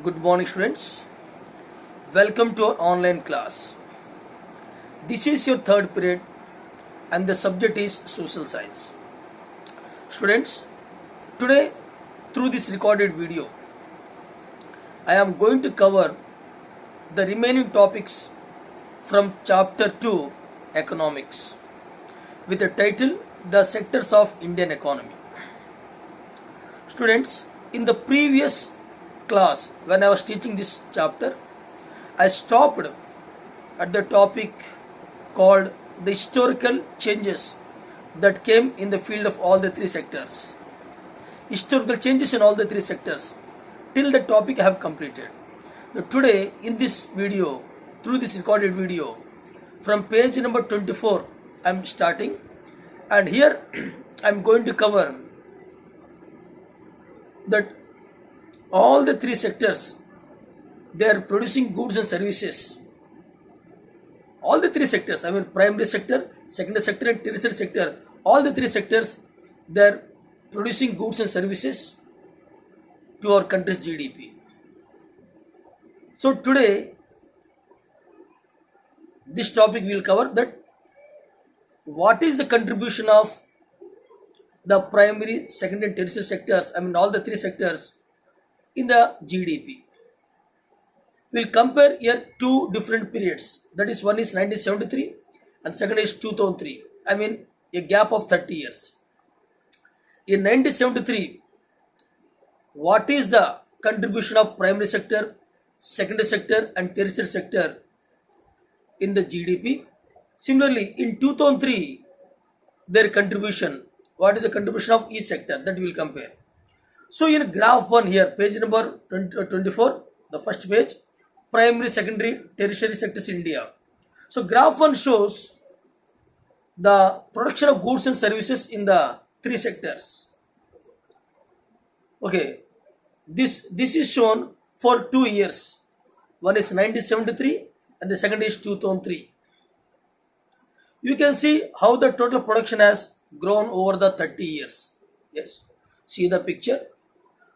Good morning, students. Welcome to our online class. This is your third period, and the subject is social science. Students, today through this recorded video, I am going to cover the remaining topics from chapter 2 Economics with the title The Sectors of Indian Economy. Students, in the previous class when I was teaching this chapter, I stopped at the topic called the historical changes that came in the field of all the three sectors. Historical changes in all the three sectors. Till the topic I have completed. Now today in this video, through this recorded video, from page number 24 I am starting, and here I am going to cover that all the three sectors, they are producing goods and services. All the three sectors, I mean primary sector, secondary sector and tertiary sector, all the three sectors, they are producing goods and services to our country's GDP. So today this topic will cover that what is the contribution of the primary, secondary and tertiary sectors, I mean all the three sectors in the GDP. We'll compare here two different periods. That is, one is 1973 and second is 2003. I mean a gap of 30 years. In 1973, what is the contribution of primary sector, secondary sector and tertiary sector in the GDP? Similarly, in 2003, their contribution, what is the contribution of each sector, that we will compare. So in graph 1 here, page number 24, the first page, primary, secondary, tertiary sectors in India. So graph 1 shows the production of goods and services in the three sectors. Okay, this is shown for 2 years. One is 1973 and the second is 2003. You can see how the total production has grown over the 30 years. Yes, see the picture.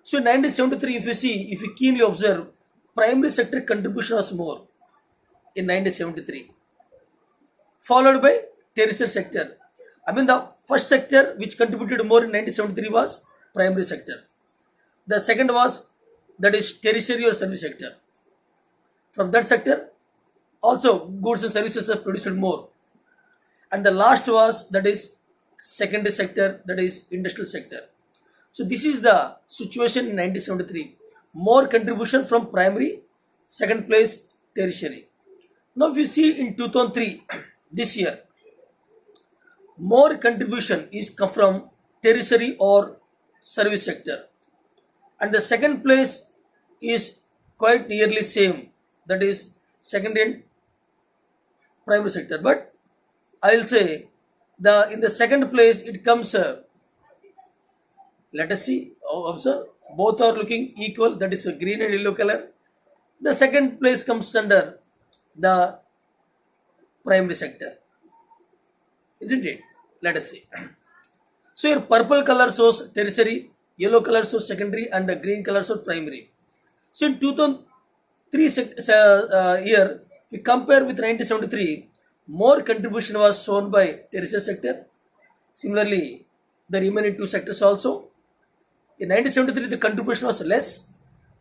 So in 1973, if you keenly observe, primary sector contribution was more in 1973, followed by tertiary sector. I mean the first sector which contributed more in 1973 was primary sector. The second was, that is, tertiary or service sector. From that sector also goods and services are produced more. And the last was, that is, secondary sector, that is industrial sector. So this is the situation in 1973. More contribution from primary, second place tertiary. Now if you see in 2003, this year, more contribution is come from tertiary or service sector. And the second place is quite nearly same, that is secondary and primary sector. But I will say in the second place it comes, let us see, observe, both are looking equal, that is a green and yellow color. The second place comes under the primary sector, isn't it? Let us see. So your purple color shows tertiary, yellow color shows secondary, and the green color shows primary. So in 2003 year, we compare with 1973, more contribution was shown by tertiary sector. Similarly, the remaining two sectors also. In 1973, the contribution was less,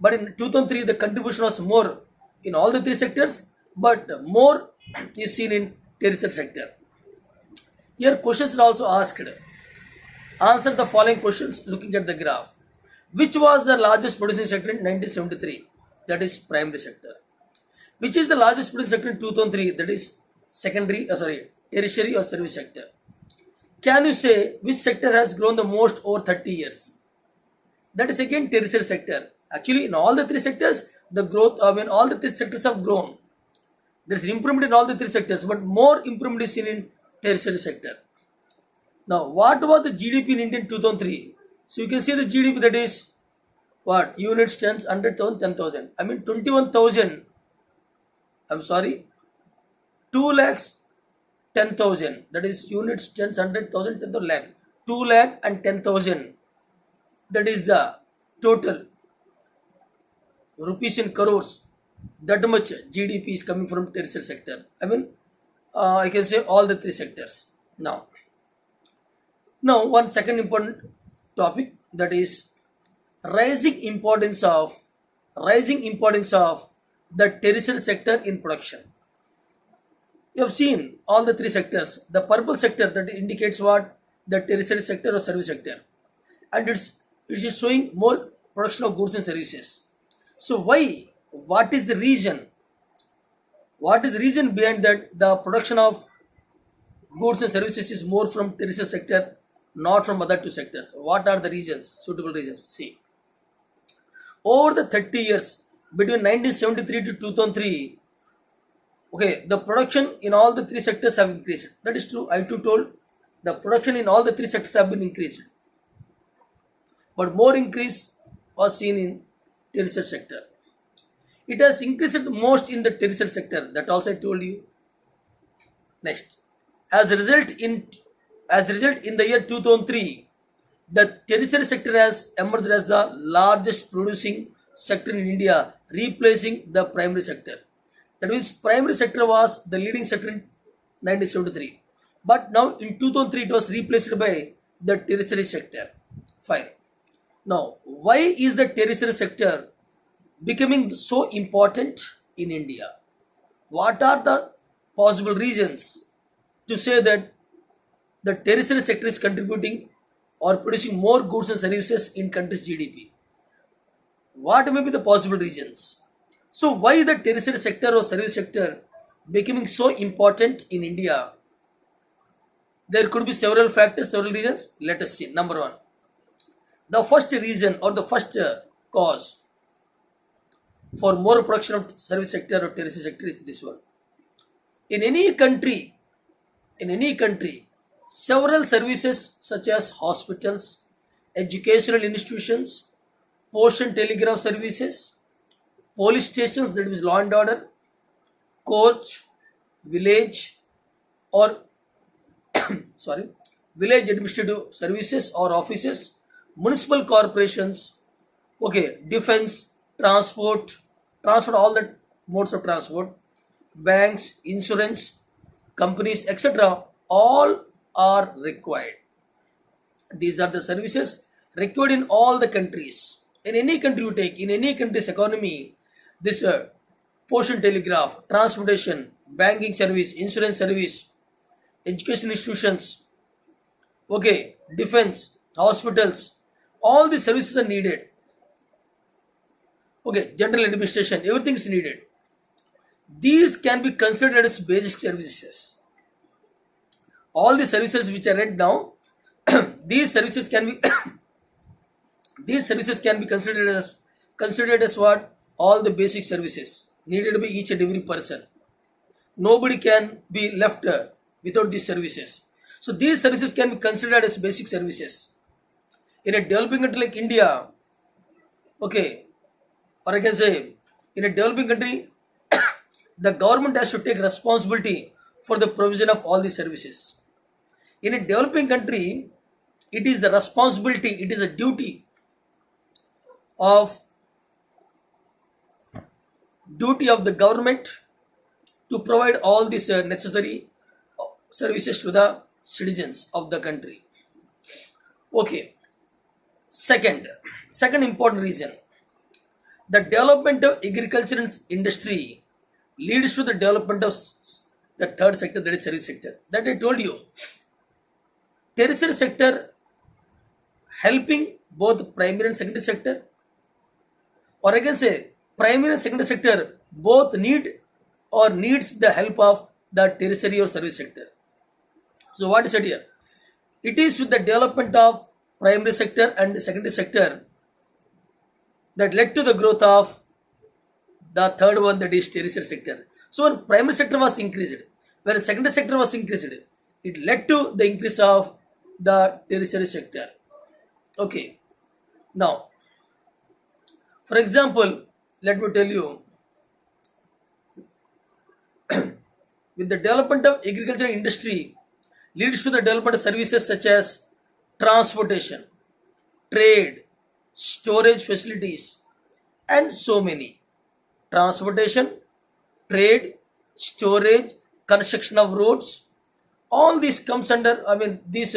but in 2003, the contribution was more in all the three sectors, but more is seen in tertiary sector. Here, questions are also asked. Answer the following questions looking at the graph. Which was the largest producing sector in 1973? That is primary sector. Which is the largest producing sector in 2003? That is tertiary or service sector. Can you say which sector has grown the most over 30 years? That is again tertiary sector. Actually, in all the three sectors, the growth, all the three sectors have grown. There is improvement in all the three sectors, but more improvement is seen in tertiary sector. Now, what was the GDP in India in 2003? So you can see the GDP, that is what? Units, tens, 100,000, 10,000. I mean 21,000. I'm sorry, 2 lakhs 10,000. That is units, tens, 100,000, 10,000 lakh. 2 lakh and 10,000. That is the total rupees in crores, that much GDP is coming from tertiary sector. I mean, I can say all the three sectors. Now one second important topic, that is rising importance of the tertiary sector in production. You have seen all the three sectors. The purple sector, that indicates what? The tertiary sector or service sector, and it is showing more production of goods and services. So why? What is the reason? What is the reason behind that the production of goods and services is more from tertiary sector, not from other two sectors? What are the reasons? Suitable reasons. See, over the 30 years between 1973 to 2003, okay, the production in all the three sectors have increased. That is true. I too told the production in all the three sectors have been increased, but more increase was seen in tertiary sector. It has increased most in the tertiary sector. That also I told you. Next, as a result in the year 2003, the tertiary sector has emerged as the largest producing sector in India, replacing the primary sector. That means primary sector was the leading sector in 1973, but now in 2003 it was replaced by the tertiary sector. Fine. Now, why is the tertiary sector becoming so important in India? What are the possible reasons to say that the tertiary sector is contributing or producing more goods and services in country's GDP? What may be the possible reasons? So why the tertiary sector or service sector becoming so important in India? There could be several factors, several reasons. Let us see. Number one, the first reason or the first cause for more production of service sector or tertiary sector is this one. In any country, several services such as hospitals, educational institutions, post and telegraph services, police stations, that is law and order, court, village or village administrative services or offices, municipal corporations, okay, defense, transport, all the modes of transport, banks, insurance companies, etc., all are required. These are the services required in all the countries. In any country you take, in any country's economy, this post and telegraph, transportation, banking service, insurance service, education institutions, okay, defense, hospitals, all these services are needed. Okay, general administration, everything is needed. These can be considered as basic services. All the services which are read now, these services can be considered as what? All the basic services needed by each and every person. Nobody can be left without these services. So these services can be considered as basic services. In a developing country like India, okay, or I can say in a developing country, the government has to take responsibility for the provision of all these services. In a developing country, it is the responsibility, it is a duty of the government to provide all these necessary services to the citizens of the country. Okay. Second important reason, the development of agriculture industry leads to the development of the third sector, that is service sector. That I told you. Tertiary sector helping both primary and secondary sector, or I can say primary and secondary sector both needs the help of the tertiary or service sector. So what is it here? It is with the development of primary sector and secondary sector that led to the growth of the third one, that is tertiary sector. So when primary sector was increased, when secondary sector was increased, it led to the increase of the tertiary sector. Okay. Now, for example, let me tell you, with the development of agricultural industry leads to the development of services such as transportation, trade, storage facilities, and so many. Transportation, trade, storage, construction of roads, all this comes under, these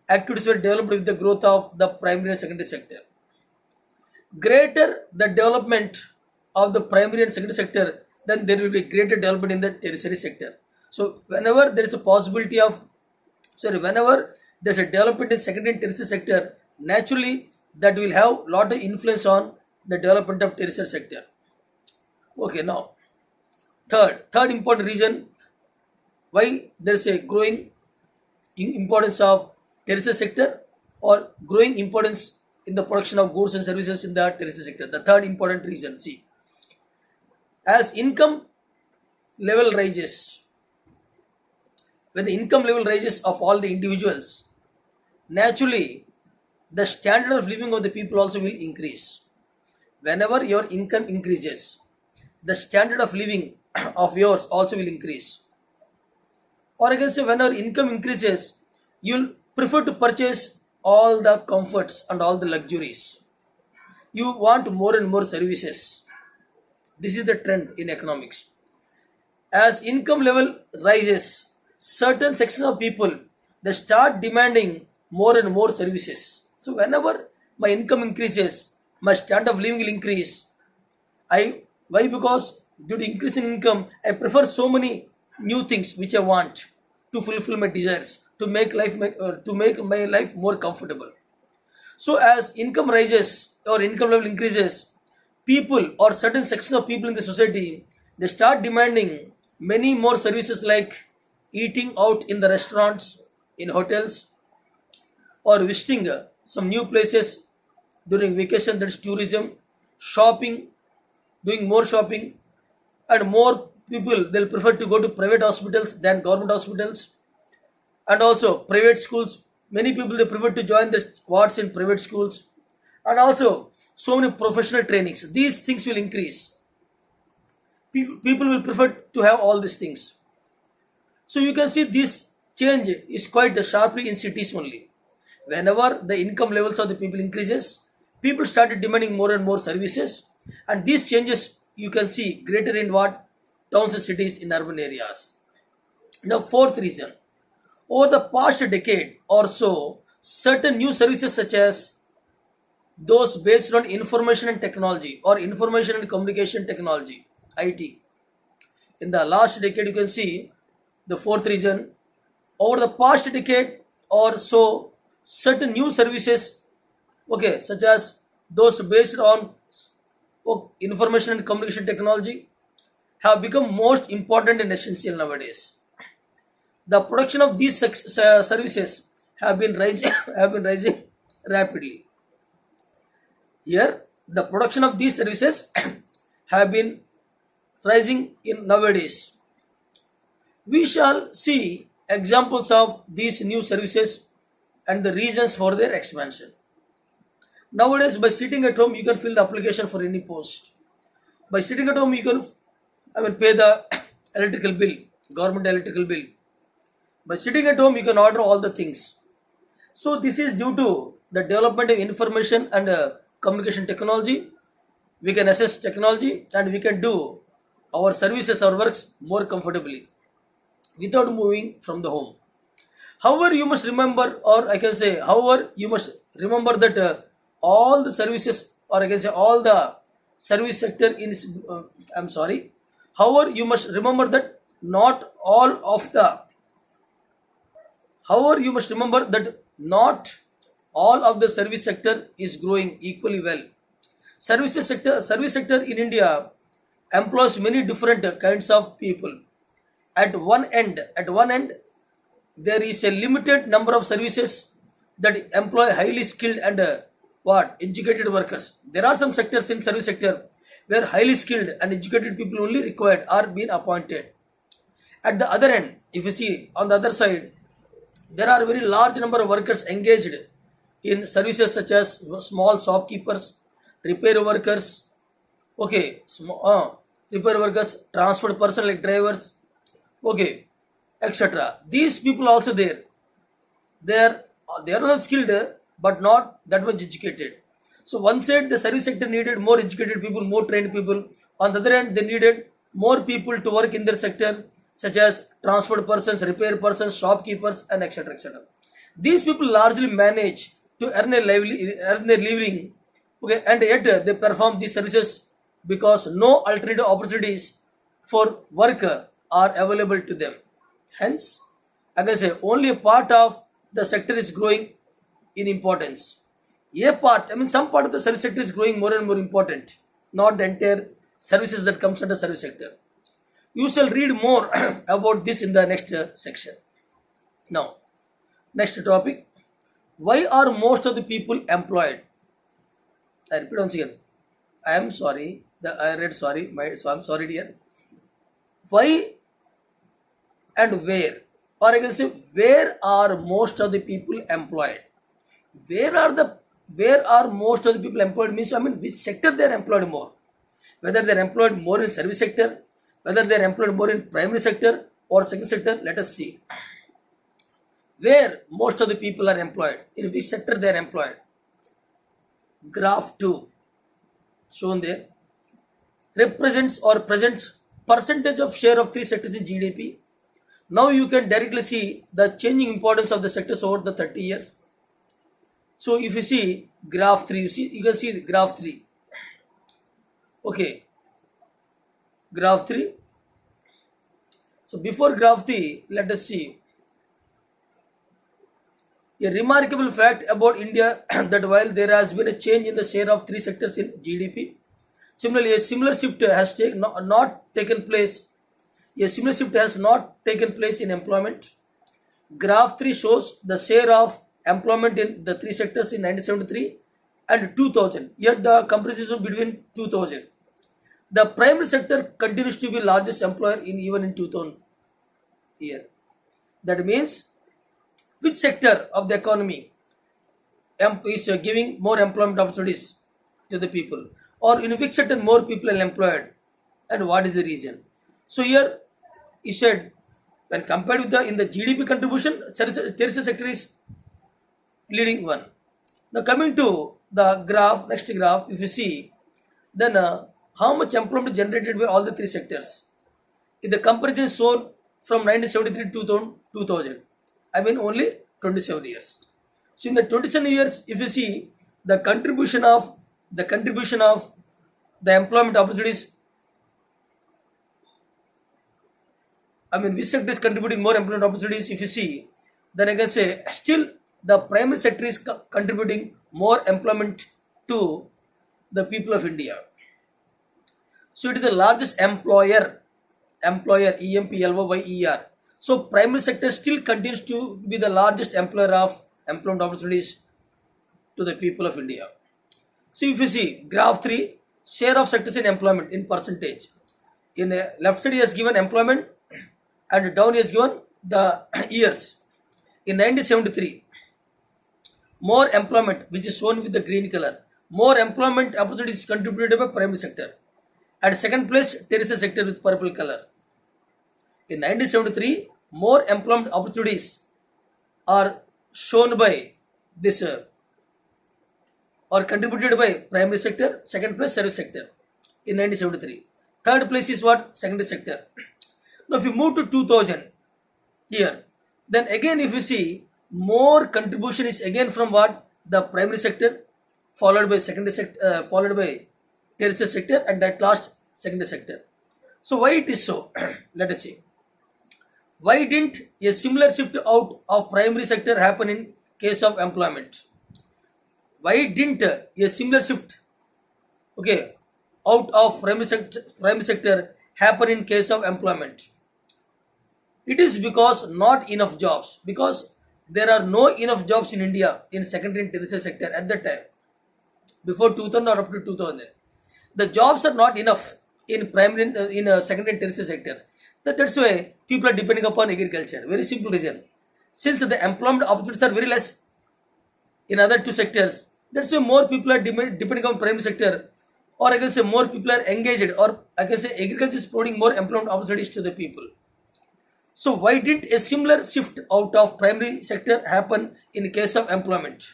activities were developed with the growth of the primary and secondary sector. Greater the development of the primary and secondary sector, then there will be greater development in the tertiary sector. So whenever there is a possibility of, whenever there's a development in secondary and tertiary sector, naturally that will have lot of influence on the development of tertiary sector. Okay, now third important reason why there is a growing importance of tertiary sector, or growing importance in the production of goods and services in the tertiary sector. The third important reason, see, as income level rises, when the income level rises of all the individuals, naturally the standard of living of the people also will increase. Whenever your income increases, the standard of living of yours also will increase. Or I can say, when our income increases, you'll prefer to purchase all the comforts and all the luxuries. You want more and more services. This is the trend in economics. As income level rises, certain sections of people, they start demanding more and more services. So whenever my income increases, my standard of living will increase. Why? Because due to increase in income, I prefer so many new things which I want to fulfill my desires, to make my life more comfortable. So as income rises or income level increases, people or certain sections of people in the society, they start demanding many more services, like eating out in the restaurants, in hotels, or visiting some new places during vacation, that is tourism, shopping, doing more shopping. And more people, they'll prefer to go to private hospitals than government hospitals, and also private schools. Many people, they prefer to join the wards in private schools, and also so many professional trainings. These things will increase. People will prefer to have all these things. So you can see this change is quite sharply in cities only. Whenever the income levels of the people increases, people started demanding more and more services, and these changes you can see greater in what? Towns and cities, in urban areas. Now, fourth reason, over the past decade or so, certain new services such as those based on information and technology, or information and communication technology, IT. In the last decade, you can see the fourth reason, over the past decade or so, certain new services, okay, such as those based on information and communication technology, have become most important and essential nowadays. The production of these services have been rising rapidly. Here, the production of these services have been rising in nowadays. We shall see examples of these new services and the reasons for their expansion. Nowadays, by sitting at home, you can fill the application for any post. By sitting at home, you can pay the electrical bill, government electrical bill. By sitting at home, you can order all the things. So this is due to the development of information and communication technology. We can access technology, and we can do our services, our works more comfortably without moving from the home. However, you must remember, or I can say, however, you must remember that all the services, or I can say all the service sector in, however, you must remember that not all of the, however, you must remember that not all of the service sector is growing equally well. Service sector in India employs many different kinds of people. At one end, there is a limited number of services that employ highly skilled and educated workers. There are some sectors in service sector where highly skilled and educated people only required are being appointed. At the other end, if you see on the other side, there are very large number of workers engaged in services such as small shopkeepers, repair workers, repair workers, transport person like drivers, etc. These people also there. They are not skilled but not that much educated. So one side the service sector needed more educated people, more trained people. On the other hand, they needed more people to work in their sector, such as transport persons, repair persons, shopkeepers, and etc. etc. These people largely manage to earn a living, okay, and yet they perform these services because no alternative opportunities for work are available to them. Hence, I can say only a part of the sector is growing in importance. A part, I mean, some part of the service sector is growing more and more important, not the entire services that comes under service sector. You shall read more about this in the next section. Now, next topic. Why are most of the people employed? I repeat once again. I am sorry. I read sorry. So I'm sorry, dear. Why and where? Or I can say, where are most of the people employed? Where are most of the people employed means, I mean, which sector they are employed more? Whether they are employed more in service sector, whether they are employed more in primary sector or second sector, let us see. Where most of the people are employed, in which sector they are employed. Graph 2 shown there represents or presents percentage of share of three sectors in GDP. Now you can directly see the changing importance of the sectors over the 30 years. So if you see graph 3, you can see the graph 3. Okay, graph 3. So before graph 3, let us see a remarkable fact about India that while there has been a change in the share of three sectors in GDP, similarly a similar shift has not taken place. A similar shift has not taken place in employment. Graph 3 shows the share of employment in the three sectors in 1973 and 2000. Yet the comparison between 2000. The primary sector continues to be largest employer even in 2000 year. That means which sector of the economy is giving more employment opportunities to the people, or in which sector more people are employed, and what is the reason? So here he said when compared with the in the GDP contribution, tertiary sector is leading one. Now coming to the graph, next graph, if you see, then how much employment generated by all the three sectors? In the comparison shown from 1973 to 2000, I mean only 27 years. So in the 27 years, if you see the contribution of the employment opportunities, I mean which sector is contributing more employment opportunities, if you see, then I can say still the primary sector is contributing more employment to the people of India. So it is the largest employer, EMPLOYER. So primary sector still continues to be the largest employer of employment opportunities to the people of India. So if you see graph 3, share of sectors in employment in percentage. In the left side he has given employment and down he has given the years. In 1973, more employment, which is shown with the green color, more employment opportunities contributed by primary sector. At second place, tertiary sector with purple color. In 1973, more employment opportunities are shown by this or contributed by primary sector. Second place, service sector in 1973. Third place is what? Secondary sector. Now, if you move to 2000 here, then again, if you see, more contribution is again from what? The primary sector, followed by secondary sector, followed by tertiary sector, and at last secondary sector. So why it is so? Let us see. Why didn't a similar shift out of primary sector happen in case of employment? Why didn't a similar shift, okay, out of primary sector happen in case of employment? It is because not enough jobs, because there are no enough jobs in India in secondary and tertiary sector at that time, before 2000 or up to 2000. The jobs are not enough in primary in secondary and tertiary sectors. That's why people are depending upon agriculture. Very simple reason. Since the employment opportunities are very less in other two sectors, that's why more people are depending on primary sector, or I can say more people are engaged, or I can say agriculture is providing more employment opportunities to the people. So why didn't a similar shift out of primary sector happen in case of employment?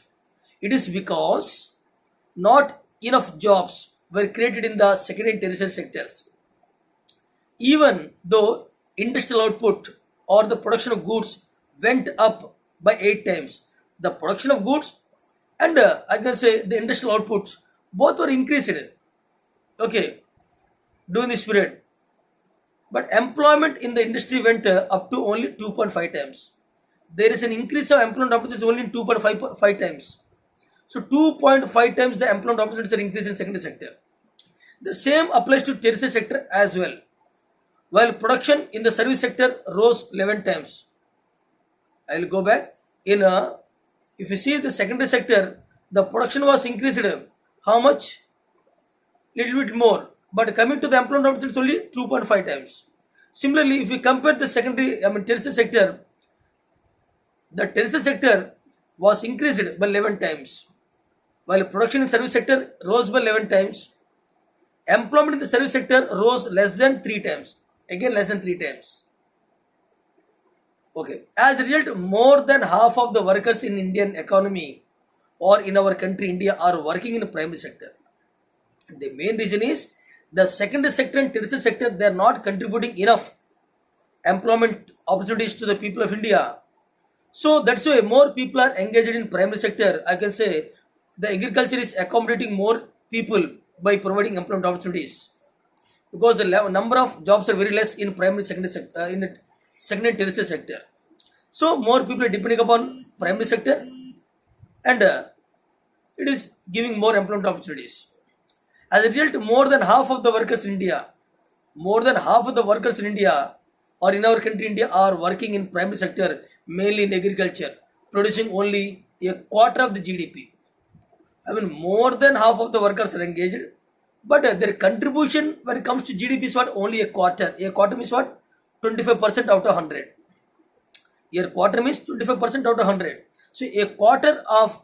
It is because not enough jobs were created in the second and tertiary sectors. Even though industrial output or the production of goods went up by 8 times, the production of goods and I can say the industrial outputs both were increased. Okay, during this period, but employment in the industry went up to only 2.5 times. There is an increase of employment opportunities only in 2.5 times. So 2.5 times the employment opportunities are increased in secondary sector. The same applies to tertiary sector as well. While production in the service sector rose 11 times. I will go back. If you see the secondary sector, the production was increased. How much? Little bit more. But coming to the employment opportunities only 2.5 times. Similarly, if we compare the tertiary sector, the tertiary sector was increased by 11 times. While production in service sector rose by 11 times, employment in the service sector rose less than 3 times. Again, less than 3 times. Okay. As a result, more than half of the workers in Indian economy or in our country, India, are working in the primary sector. The main reason is the secondary sector and tertiary sector, they are not contributing enough employment opportunities to the people of India. So that's why more people are engaged in primary sector. I can say the agriculture is accommodating more people by providing employment opportunities, because the number of jobs are very less in primary secondary sector, in the secondary and tertiary sector. So more people are depending upon primary sector, and it is giving more employment opportunities. As a result, more than half of the workers in India, or in our country India, are working in primary sector, mainly in agriculture, producing only a quarter of the GDP. I mean, more than half of the workers are engaged, but their contribution when it comes to GDP is what? Only a quarter. A quarter means what? 25% out of 100. A quarter means 25% out of 100. So a quarter of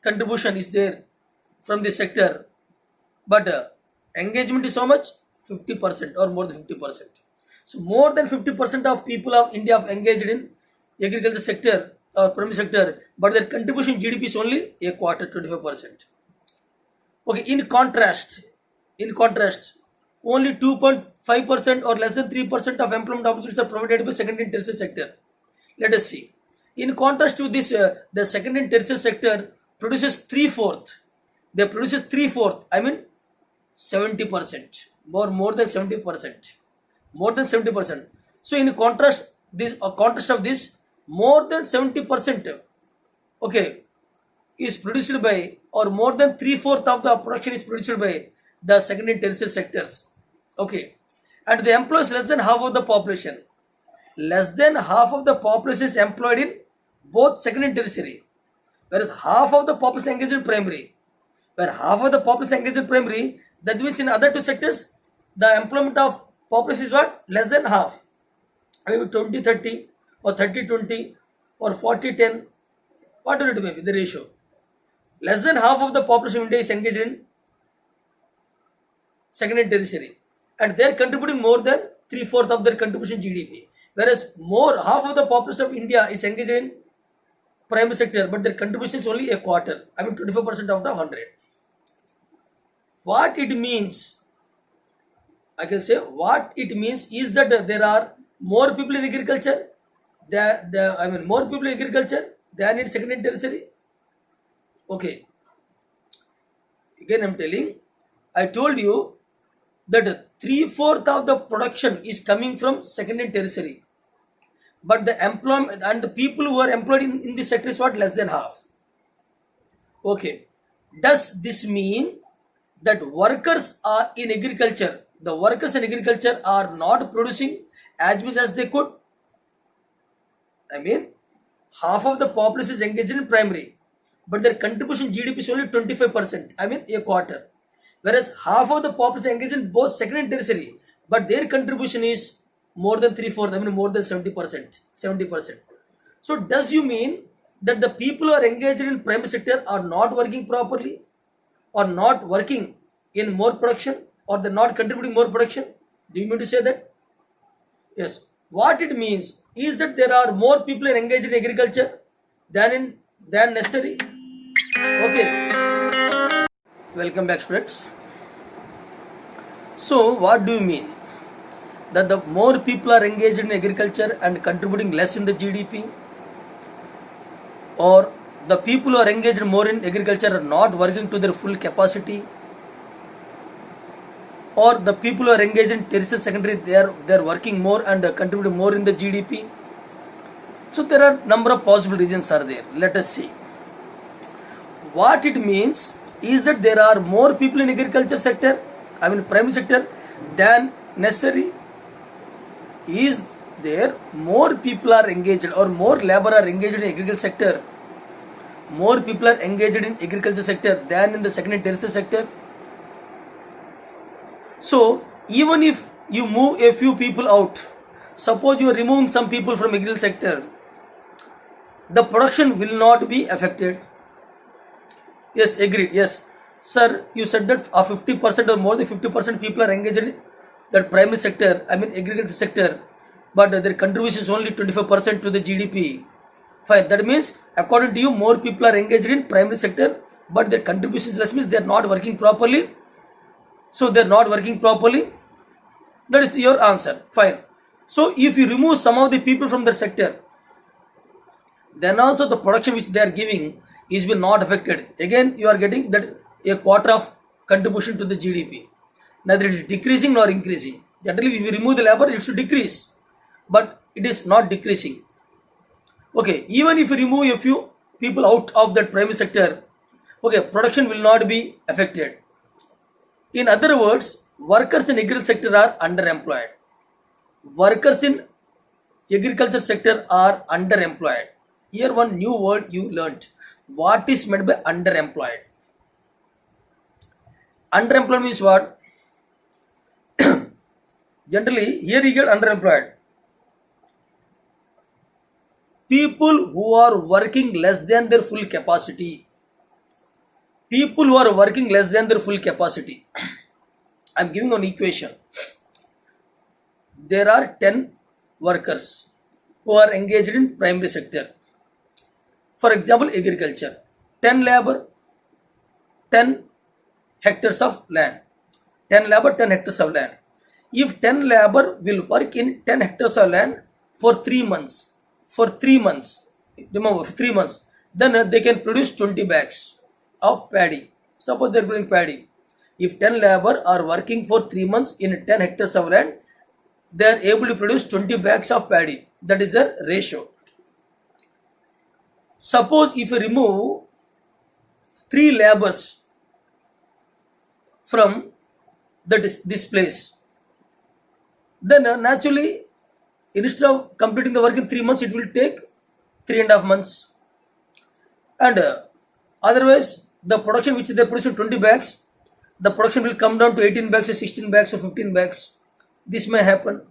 contribution is there from the sector, but engagement is how much? 50% or more than 50%. So more than 50% of people of India are engaged in agriculture sector or primary sector, but their contribution GDP is only a quarter, 25%. Okay, in contrast, only 2.5% or less than 3% of employment opportunities are provided by secondary and tertiary sector. Let us see. In contrast to this, the secondary and tertiary sector produces 3/4. They produces 3/4. I mean 70%. More than 70%. More than 70%. So in contrast, contrast of this, more than 70%, okay, is produced by, or more than 3/4 of the production is produced by the secondary and tertiary sectors. Okay, and the employs less than half of the population. Less than half of the population is employed in both secondary and tertiary, whereas half of the population engaged in primary. Where half of the population engaged in primary, that means in other two sectors, the employment of population is what? Less than half. Maybe 20-30 or 30-20 or 40-10, whatever it may be, the ratio. Less than half of the population of India is engaged in secondary and tertiary, and they are contributing more than 3/4 of their contribution GDP. Whereas half of the population of India is engaged in primary sector, but their contribution is only a quarter. I mean 25% out of 100. What it means, I can say, what it means is that there are more people in agriculture. More people in agriculture than in secondary and tertiary. Okay. Again, I'm telling. I told you that 3/4 of the production is coming from secondary and tertiary, but the employment and the people who are employed in this sector is what? Less than half. Okay. Does this mean that workers are in agriculture? The workers in agriculture are not producing as much as they could. I mean, half of the population is engaged in primary, but their contribution GDP is only 25%. I mean, a quarter. Whereas half of the population engaged in both secondary and tertiary, but their contribution is more than 3/4. I mean, more than 70%. 70%. So, does you mean that the people who are engaged in primary sector are not working properly, or not working in more production, or they're not contributing more production? Do you mean to say that? Yes. What it means is that there are more people engaged in agriculture than necessary. Okay. Welcome back, students. So what do you mean that the more people are engaged in agriculture and contributing less in the GDP, or the people who are engaged more in agriculture are not working to their full capacity, or the people who are engaged in tertiary secondary they are working more and contributing more in the GDP? So there are number of possible reasons are there. Let us see. What it means is that there are more people in agriculture sector, primary sector, than necessary. Is there more people are engaged or more labor are engaged in agriculture sector? More people are engaged in agriculture sector than in the second and tertiary sector. So even if you move a few people out, suppose you are removing some people from agriculture sector, the production will not be affected. Yes, agreed. Yes, sir, you said that 50% or more than 50% people are engaged in that primary sector, agriculture sector, but their contribution is only 25% to the GDP. Fine. That means, according to you, more people are engaged in primary sector, but their contribution is less, means they are not working properly. So they are not working properly. That is your answer. Fine. So if you remove some of the people from the sector, then also the production which they are giving is will not affected. Again, you are getting that a quarter of contribution to the GDP. Neither it is decreasing nor increasing. Generally, if you remove the labor, it should decrease, but it is not decreasing. Okay, even if you remove a few people out of that primary sector, okay, production will not be affected. In other words, workers in agriculture sector are underemployed. Workers in agriculture sector are underemployed. Here one new word you learnt. What is meant by underemployed? Underemployed means what? Generally, here you get underemployed. People who are working less than their full capacity. People who are working less than their full capacity. I am giving an equation. There are 10 workers who are engaged in primary sector. For example, agriculture. 10 labor, 10 hectares of land. 10 labor, 10 hectares of land. If 10 labor will work in 10 hectares of land for 3 months, remember, for 3 months, then they can produce 20 bags of paddy. Suppose they are growing paddy. If 10 labor are working for 3 months in 10 hectares of land, they are able to produce 20 bags of paddy. That is the ratio. Suppose if you remove 3 labors from this place, then naturally, instead of completing the work in 3 months, it will take 3.5 months. And otherwise, the production which they produce 20 bags, the production will come down to 18 bags or 16 bags or 15 bags. This may happen.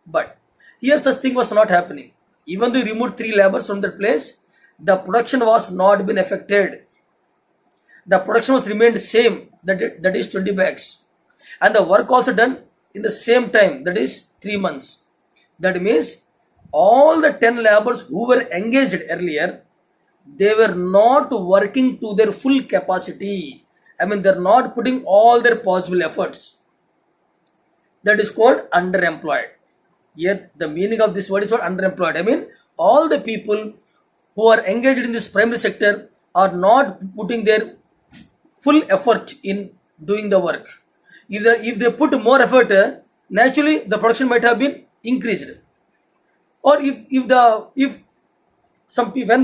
But here such thing was not happening. Even though you removed 3 labors from that place, the production was not been affected. The production was remained same, that is 20 bags. And the work also done in the same time, that is 3 months. That means all the 10 laborers who were engaged earlier, they were not working to their full capacity. They're not putting all their possible efforts. That is called underemployed. Here the meaning of this word is called underemployed. All the people who are engaged in this primary sector are not putting their full effort in doing the work. If they put more effort, naturally the production might have been increased. Or when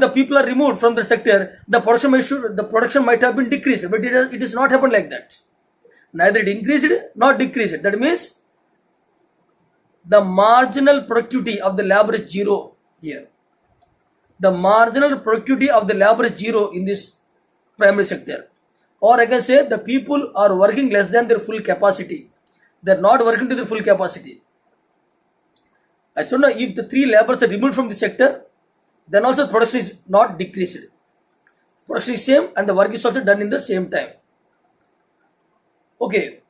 the people are removed from the sector, the production might have been decreased, but it is not happened like that. Neither it increased nor decreased. That means the marginal productivity of the labor is zero here. The marginal productivity of the labor is zero in this primary sector. Or I can say the people are working less than their full capacity. They are not working to their full capacity. I don't know if the 3 laborers are removed from the sector, then also production is not decreased. Production is same and the work is also done in the same time. Okay,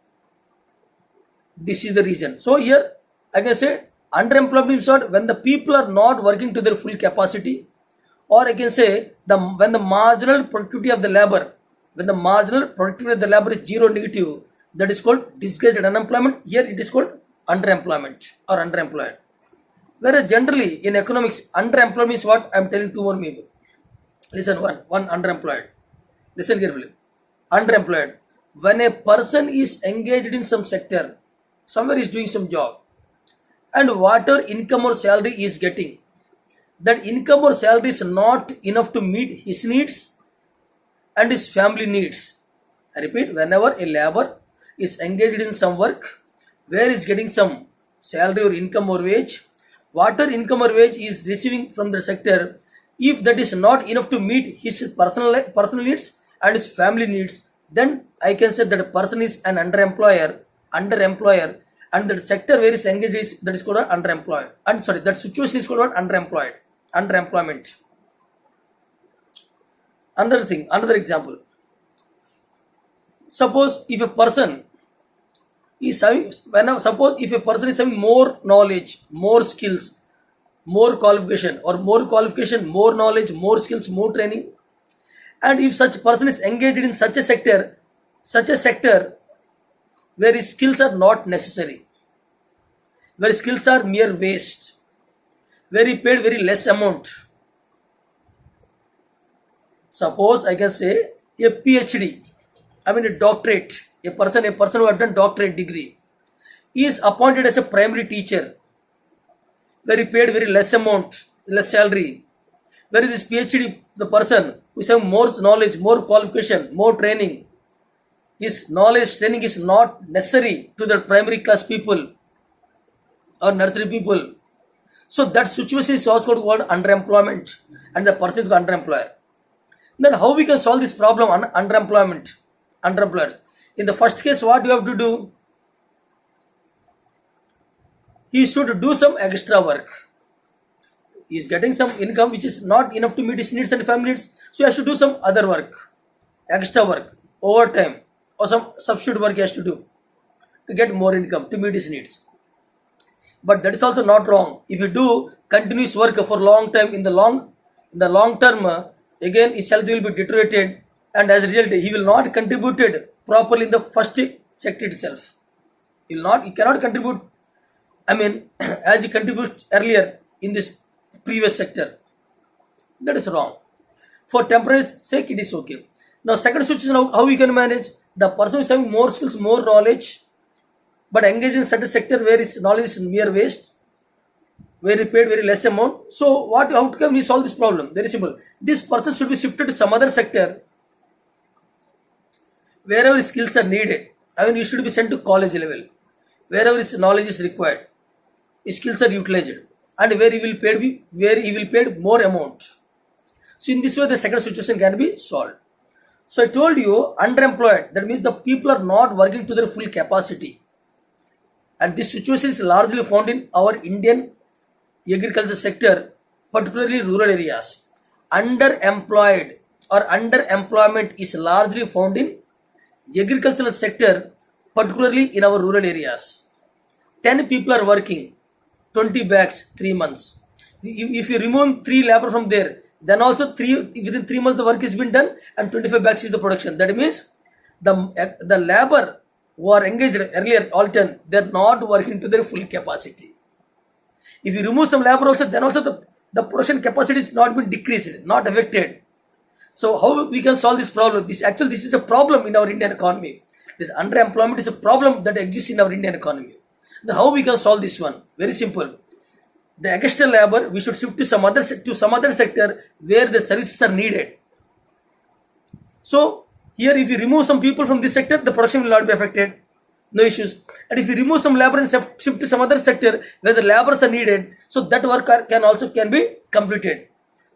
this is the reason. So here I can say underemployment is what, when the people are not working to their full capacity, or I can say when the marginal productivity of the labor When the marginal productivity of the labor is zero negative, that is called disguised unemployment. Here it is called underemployment or underemployed. Whereas generally in economics, underemployment is what? I am telling two more people. Listen, one underemployed. Listen carefully. Underemployed. When a person is engaged in some sector, somewhere is doing some job, and whatever income or salary he is getting, that income or salary is not enough to meet his needs and his family needs. I repeat, whenever a laborer is engaged in some work where he is getting some salary or income or wage, whatever income or wage he is receiving from the sector, if that is not enough to meet his personal needs and his family needs, then I can say that a person is an underemployer, and that sector where he is engaged is that is called underemployed. And sorry, that situation is called underemployed, underemployment. Another example. Suppose if a person is having, suppose if a person is having more knowledge, more skills, more qualification, more knowledge, more skills, more training, and if such person is engaged in such a sector where his skills are not necessary, where skills are mere waste, where he paid very less amount. Suppose I can say a PhD, I mean a doctorate, a person who has done doctorate degree, he is appointed as a primary teacher, where he paid very less amount, less salary. Where this PhD, the person who has more knowledge, more qualification, more training, his knowledge training is not necessary to the primary class people or nursery people. So that situation is also called underemployment, and the person is underemployed. Then how we can solve this problem on underemployment? Underemployed. In the first case, what you have to do? He should do some extra work. He is getting some income which is not enough to meet his needs and family needs. So he has to do some other work, extra work, overtime, or some substitute work he has to do to get more income to meet his needs. But that is also not wrong. If you do continuous work for long time, in the long term, again his health will be deteriorated, and as a result, he will not contribute properly in the first sector itself. He cannot contribute. I mean, as he contributes earlier in this previous sector. That is wrong. For temporary sake, it is okay. Now, second situation, how we can manage? The person is having more skills, more knowledge, but engaged in certain sector where his knowledge is mere waste, where he paid very less amount. So, how can we solve this problem? Very simple. This person should be shifted to some other sector wherever his skills are needed. I mean, he should be sent to college level, wherever his knowledge is required, his skills are utilized, and where he will paid more amount. So in this way, the second situation can be solved. So I told you, underemployed, that means the people are not working to their full capacity, and this situation is largely found in our Indian agriculture sector, particularly rural areas. Underemployed or underemployment is largely found in agricultural sector, particularly in our rural areas. 10 people are working, 20 bags, 3 months. If you remove 3 labor from there, then also within 3 months the work has been done, and 25 bags is the production. That means the labor who are engaged earlier, all 10, they are not working to their full capacity. If you remove some labor also, then also the production capacity is not been decreased, not affected. So how we can solve this problem? This is a problem in our Indian economy. This underemployment is a problem that exists in our Indian economy. Then how we can solve this one? Very simple. The extra labor we should shift to some other sector where the services are needed. So here, if you remove some people from this sector, the production will not be affected. No issues. And if you remove some labor and shift to some other sector where the laborers are needed, so that work can be completed.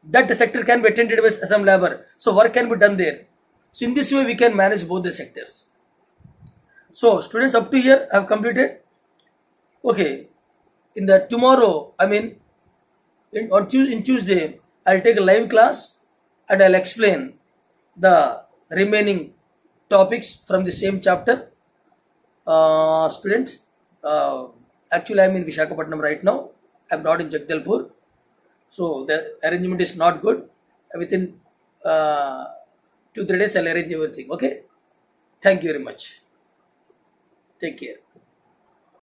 That sector can be attended by some labor. So work can be done there. So in this way, we can manage both the sectors. So students, up to here I have completed. Okay. In the tomorrow, I mean, in Tuesday, I'll take a live class and I'll explain the remaining topics from the same chapter. Students, actually I'm in Visakhapatnam right now. I'm not in Jagdalpur. So the arrangement is not good. Within 2-3 days I'll arrange everything. Okay. Thank you very much. Take care.